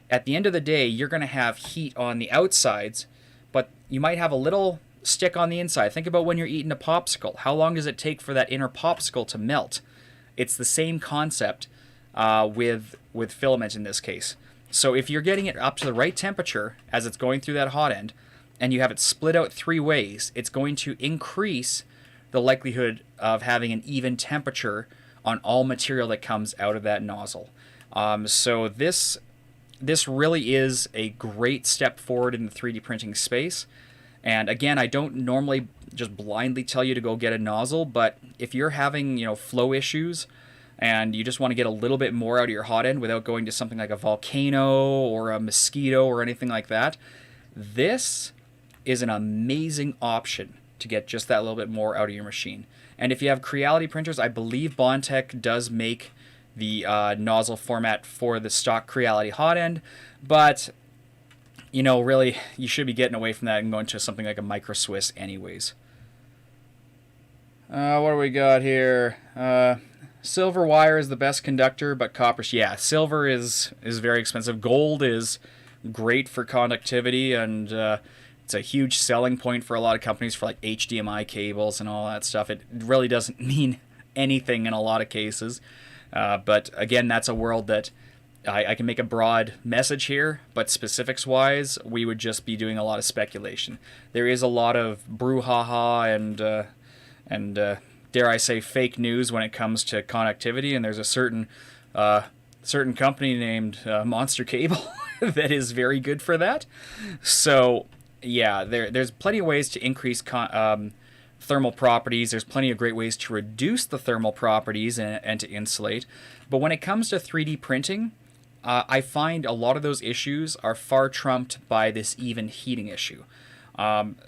at the end of the day, you're going to have heat on the outsides, but you might have a little stick on the inside. Think about when you're eating a popsicle. How long does it take for that inner popsicle to melt? It's the same concept with filament in this case. So if you're getting it up to the right temperature as it's going through that hot end, and you have it split out three ways, it's going to increase the likelihood of having an even temperature on all material that comes out of that nozzle. So this really is a great step forward in the 3D printing space. And again, I don't normally just blindly tell you to go get a nozzle, but if you're having, flow issues and you just want to get a little bit more out of your hot end without going to something like a Volcano or a Mosquito or anything like that, this is an amazing option to get just that little bit more out of your machine. And if you have Creality printers, I believe Bondtech does make the nozzle format for the stock Creality hot end, but really, you should be getting away from that and going to something like a Micro Swiss anyways. What do we got here? Silver wire is the best conductor, but copper... Yeah, silver is very expensive. Gold is great for conductivity, and it's a huge selling point for a lot of companies for like HDMI cables and all that stuff. It really doesn't mean anything in a lot of cases. But again, that's a world that I can make a broad message here, but specifics-wise, we would just be doing a lot of speculation. There is a lot of brouhaha and dare I say, fake news when it comes to connectivity, and there's a certain company named Monster Cable that is very good for that. So, yeah, there's plenty of ways to increase thermal properties. There's plenty of great ways to reduce the thermal properties and to insulate. But when it comes to 3D printing, I find a lot of those issues are far trumped by this even heating issue.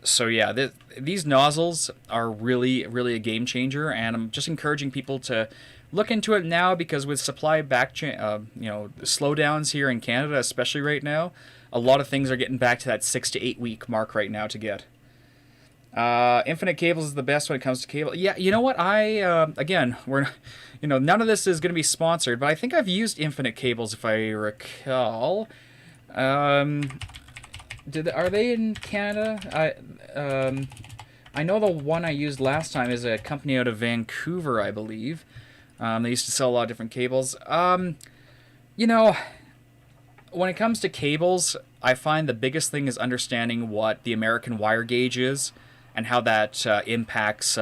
So yeah, these nozzles are really, really a game changer, and I'm just encouraging people to look into it now, because with supply slowdowns here in Canada, especially right now, a lot of things are getting back to that 6 to 8 week mark right now to get. Infinite cables is the best when it comes to cable. Yeah, you know what? Again, none of this is going to be sponsored, but I think I've used Infinite cables, if I recall. Are they in Canada? I know the one I used last time is a company out of Vancouver, I believe. They used to sell a lot of different cables. When it comes to cables, I find the biggest thing is understanding what the American wire gauge is and how that impacts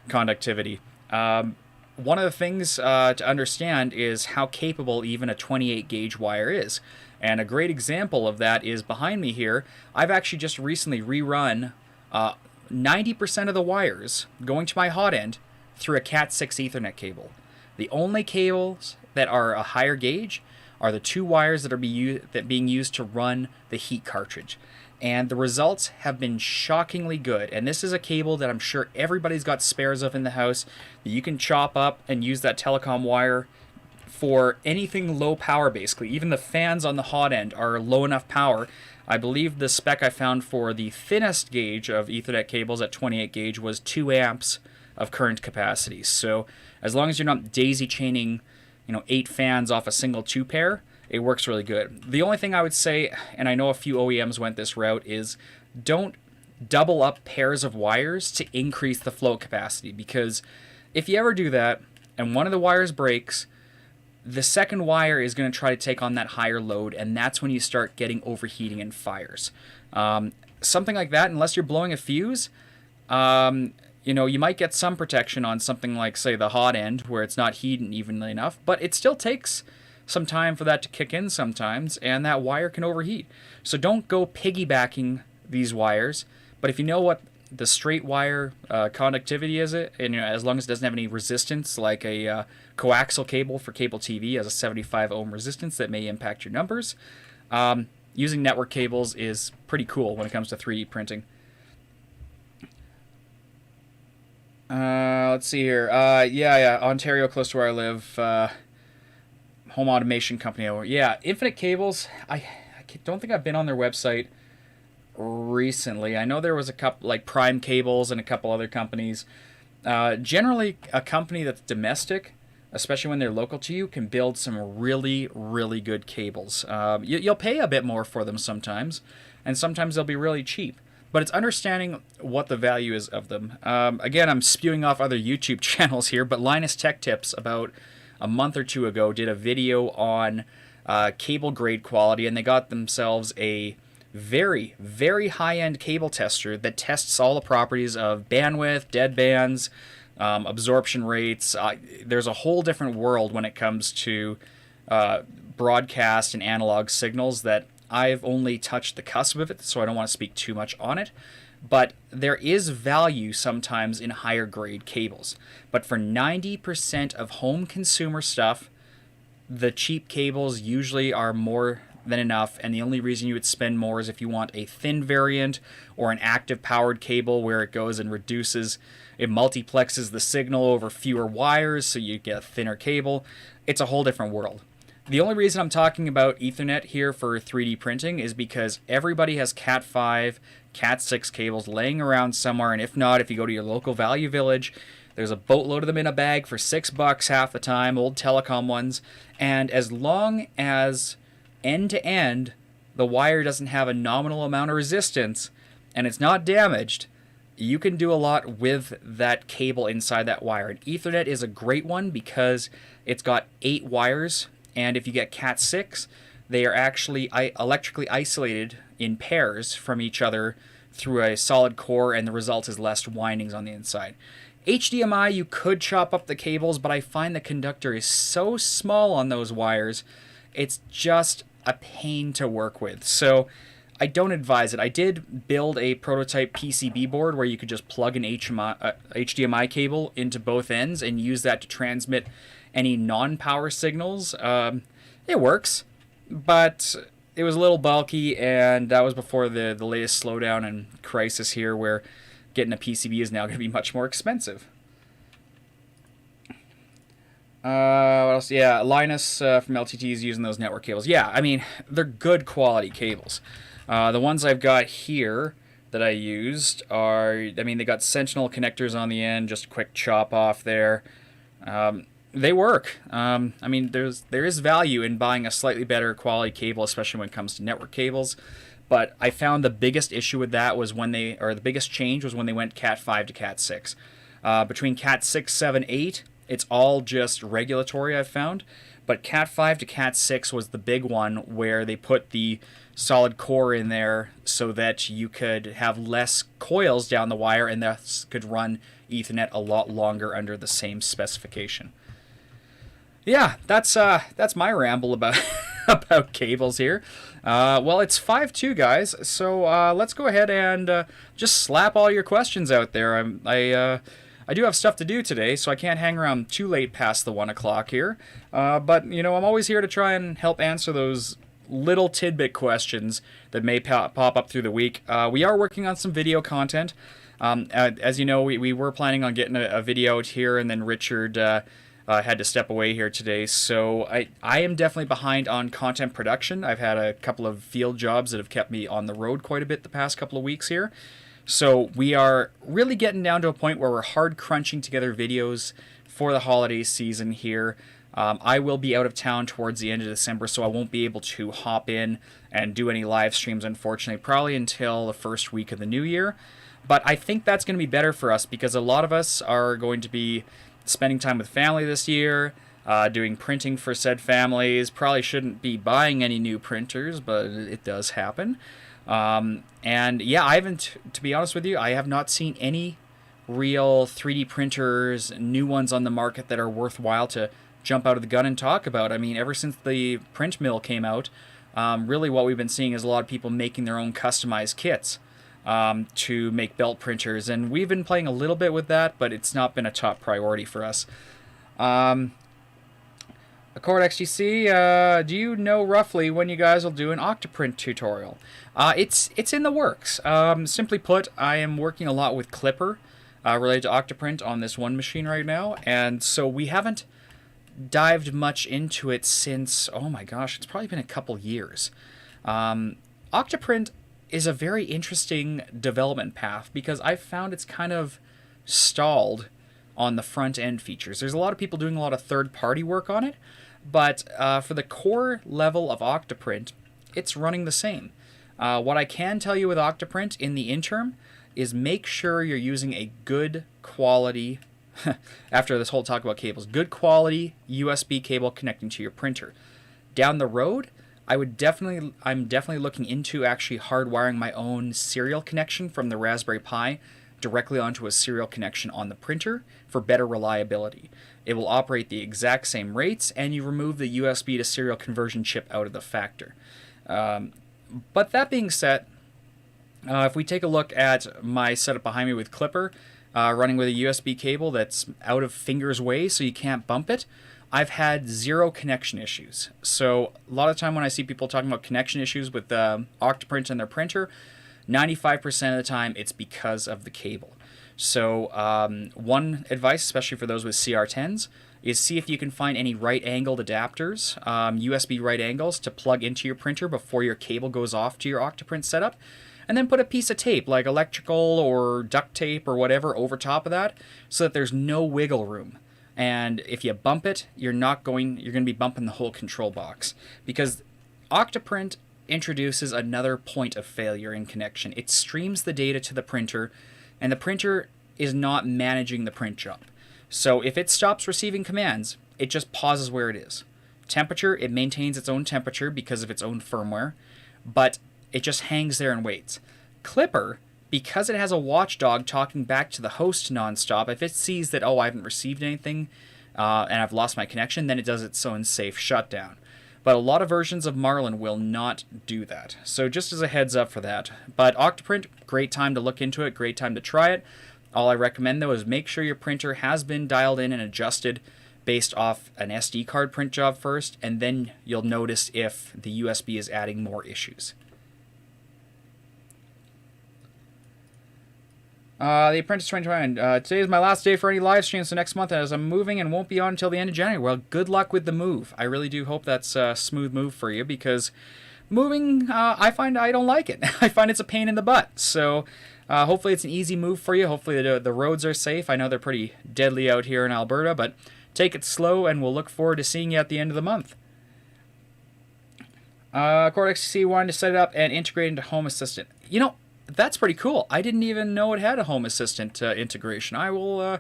conductivity. One of the things to understand is how capable even a 28 gauge wire is. And a great example of that is behind me here. I've actually just recently rerun 90% of the wires going to my hot end through a Cat6 Ethernet cable. The only cables that are a higher gauge are the two wires that are being used to run the heat cartridge. And the results have been shockingly good. And this is a cable that I'm sure everybody's got spares of in the house that you can chop up and use that telecom wire for anything low power, basically. Even the fans on the hot end are low enough power. I believe the spec I found for the thinnest gauge of Ethernet cables at 28 gauge was 2 amps of current capacity. So as long as you're not daisy chaining 8 fans off a single 2 pair, it works really good. The only thing I would say, and I know a few OEMs went this route, is don't double up pairs of wires to increase the flow capacity, because if you ever do that and one of the wires breaks, the second wire is going to try to take on that higher load, and that's when you start getting overheating and fires. Something like that, unless you're blowing a fuse, you might get some protection on something like, say, the hot end, where it's not heating evenly enough, but it still takes some time for that to kick in sometimes, and that wire can overheat. So don't go piggybacking these wires, but if you know what the straight wire conductivity is, and as long as it doesn't have any resistance, like a coaxial cable for cable TV has a 75 ohm resistance that may impact your numbers, using network cables is pretty cool when it comes to 3D printing. Let's see here. Yeah, Ontario, close to where I live. Home automation company. Yeah, Infinite Cables. I don't think I've been on their website recently. I know there was a couple, like Prime Cables and a couple other companies. Generally, a company that's domestic, especially when they're local to you, can build some really, really good cables. You'll pay a bit more for them sometimes, and sometimes they'll be really cheap. But it's understanding what the value is of them. Again, I'm spewing off other YouTube channels here, but Linus Tech Tips about a month or two ago did a video on cable grade quality, and they got themselves a very, very high-end cable tester that tests all the properties of bandwidth, deadbands, absorption rates. There's a whole different world when it comes to broadcast and analog signals that I've only touched the cusp of it, so I don't want to speak too much on it. But there is value sometimes in higher grade cables. But for 90% of home consumer stuff, the cheap cables usually are more than enough, and the only reason you would spend more is if you want a thin variant or an active powered cable where it goes and reduces, it multiplexes the signal over fewer wires so you get a thinner cable. It's a whole different world. The only reason I'm talking about Ethernet here for 3D printing is because everybody has Cat 5, Cat 6 cables laying around somewhere, and if not, if you go to your local Value Village, there's a boatload of them in a bag for $6 half the time, old telecom ones, and as long as end to end the wire doesn't have a nominal amount of resistance and it's not damaged, you can do a lot with that cable inside that wire. And Ethernet is a great one because it's got 8 wires, and if you get Cat 6, they are actually electrically isolated in pairs from each other through a solid core, and the result is less windings on the inside. HDMI, you could chop up the cables, but I find the conductor is so small on those wires, it's just a pain to work with. So I don't advise it. I did build a prototype PCB board where you could just plug an HDMI cable into both ends and use that to transmit any non-power signals. It works, but it was a little bulky, and that was before the latest slowdown and crisis here where getting a PCB is now going to be much more expensive. What else? Yeah, Linus from LTT is using those network cables. Yeah, I mean, they're good quality cables. The ones I've got here that I used are, I mean, they got Sentinel connectors on the end, just a quick chop off there. They work. I mean, there is value in buying a slightly better quality cable, especially when it comes to network cables. But I found the biggest issue with that was the biggest change was when they went Cat 5 to Cat 6. Between Cat 6, 7, 8, it's all just regulatory, I've found. But Cat 5 to Cat 6 was the big one where they put the solid core in there so that you could have less coils down the wire and thus could run Ethernet a lot longer under the same specification. Yeah, that's my ramble about about cables here. Well, it's 5-2, guys, so let's go ahead and just slap all your questions out there. I do have stuff to do today, so I can't hang around too late past the 1 o'clock here. But, you know, I'm always here to try and help answer those little tidbit questions that may pop up through the week. We are working on some video content. As you know, we were planning on getting a video out here, and then Richard had to step away here today. So I am definitely behind on content production. I've had a couple of field jobs that have kept me on the road quite a bit the past couple of weeks here. So we are really getting down to a point where we're hard crunching together videos for the holiday season here. I will be out of town towards the end of December, so I won't be able to hop in and do any live streams, unfortunately, probably until the first week of the new year. But I think that's going to be better for us because a lot of us are going to be spending time with family this year, doing printing for said families. Probably shouldn't be buying any new printers, but it does happen. And yeah, I haven't, to be honest with you, I have not seen any real 3D printers, new ones on the market that are worthwhile to jump out of the gun and talk about. I mean, ever since the print mill came out, really what we've been seeing is a lot of people making their own customized kits to make belt printers, and we've been playing a little bit with that, but it's not been a top priority for us. Accord XGC, do you know roughly when you guys will do an Octoprint tutorial? It's in the works. Simply put, I am working a lot with Clipper related to Octoprint on this one machine right now, and so we haven't dived much into it since, oh my gosh, it's probably been a couple years. Octoprint is a very interesting development path because I've found it's kind of stalled on the front end features. There's a lot of people doing a lot of third-party work on it, but for the core level of Octoprint, it's running the same. What I can tell you with Octoprint in the interim is make sure you're using a good quality, after this whole talk about cables, good quality USB cable connecting to your printer. Down the road, I'm definitely looking into actually hardwiring my own serial connection from the Raspberry Pi directly onto a serial connection on the printer for better reliability. It will operate the exact same rates, and you remove the USB to serial conversion chip out of the factor. But that being said, if we take a look at my setup behind me with Clipper, running with a USB cable that's out of finger's way so you can't bump it, I've had 0 connection issues. So a lot of time when I see people talking about connection issues with Octoprint and their printer, 95% of the time it's because of the cable. So one advice, especially for those with CR10s, is see if you can find any right-angled adapters, USB right angles, to plug into your printer before your cable goes off to your Octoprint setup. And then put a piece of tape, like electrical or duct tape or whatever, over top of that so that there's no wiggle room. And if you bump it, you're going to be bumping the whole control box. Because Octoprint introduces another point of failure in connection. It streams the data to the printer, and the printer is not managing the print job. So if it stops receiving commands, it just pauses where it is. Temperature, it maintains its own temperature because of its own firmware, but it just hangs there and waits. Clipper, because it has a watchdog talking back to the host nonstop, if it sees that, oh, I haven't received anything and I've lost my connection, then it does its own safe shutdown. But a lot of versions of Marlin will not do that. So just as a heads up for that. But Octoprint, great time to look into it, great time to try it. All I recommend, though, is make sure your printer has been dialed in and adjusted based off an SD card print job first, and then you'll notice if the USB is adding more issues. The Apprentice 2021. Today is my last day for any live streams for next month as I'm moving and won't be on until the end of January. Well, good luck with the move. I really do hope that's a smooth move for you, because moving, I find I don't like it. I find it's a pain in the butt. So hopefully it's an easy move for you. Hopefully the roads are safe. I know they're pretty deadly out here in Alberta, but take it slow, and we'll look forward to seeing you at the end of the month. Cortex C wanted to set it up and integrate into Home Assistant. You know, that's pretty cool. I didn't even know it had a Home Assistant integration. I'll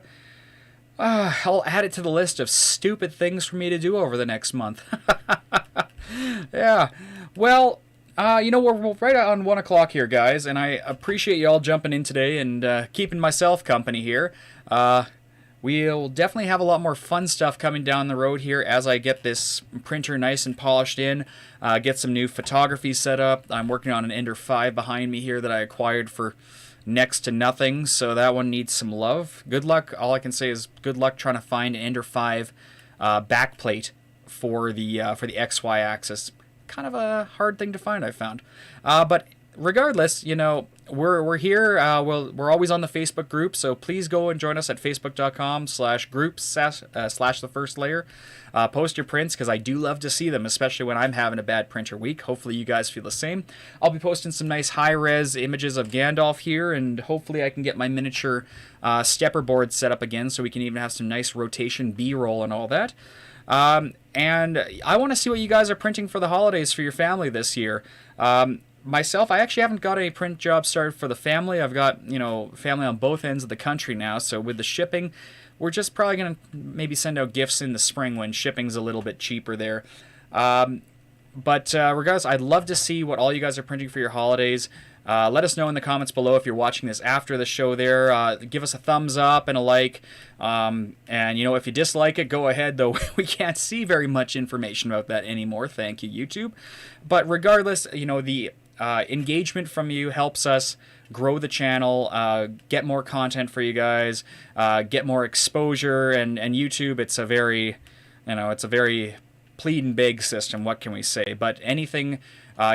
add it to the list of stupid things for me to do over the next month. Yeah. Well, you know, we're right on 1 o'clock here, guys, and I appreciate you all jumping in today and keeping myself company here. We'll definitely have a lot more fun stuff coming down the road here as I get this printer nice and polished in, get some new photography set up. I'm working on an Ender 5 behind me here that I acquired for next to nothing, so that one needs some love. Good luck. All I can say is good luck trying to find an Ender 5 backplate for the XY axis. Kind of a hard thing to find, I found. But regardless, you know, we're here. We're always on the Facebook group, so please go and join us at facebook.com/groups/thefirstlayer. Post your prints, because I do love to see them, especially when I'm having a bad printer week. Hopefully you guys feel the same. I'll be posting some nice high-res images of Gandalf here, and hopefully I can get my miniature stepper board set up again so we can even have some nice rotation B-roll and all that. And I want to see what you guys are printing for the holidays for your family this year. Myself, I actually haven't got a print job started for the family. I've got, you know, family on both ends of the country now, so with the shipping, we're just probably going to maybe send out gifts in the spring when shipping's a little bit cheaper there. But regardless, I'd love to see what all you guys are printing for your holidays. Let us know in the comments below if you're watching this after the show there. Give us a thumbs up and a like. And, you know, if you dislike it, go ahead, though we can't see very much information about that anymore. Thank you, YouTube. But regardless, you know, the engagement from you helps us grow the channel, get more content for you guys, get more exposure, and YouTube, it's a very, you know, it's a very plead and beg system, what can we say? But anything,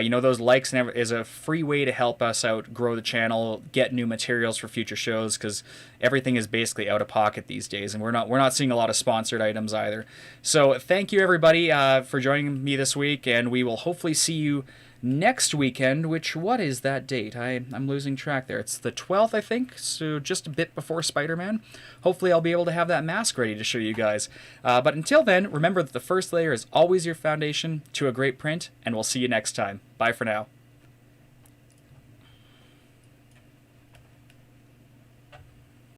you know, those likes and is a free way to help us out, grow the channel, get new materials for future shows, because everything is basically out of pocket these days, and we're not seeing a lot of sponsored items either. So thank you everybody for joining me this week, and we will hopefully see you next weekend, which, what is that date? I'm losing track there. It's the 12th, I think, so just a bit before Spider-Man. Hopefully I'll be able to have that mask ready to show you guys. But until then, remember that the first layer is always your foundation to a great print, and we'll see you next time. Bye for now.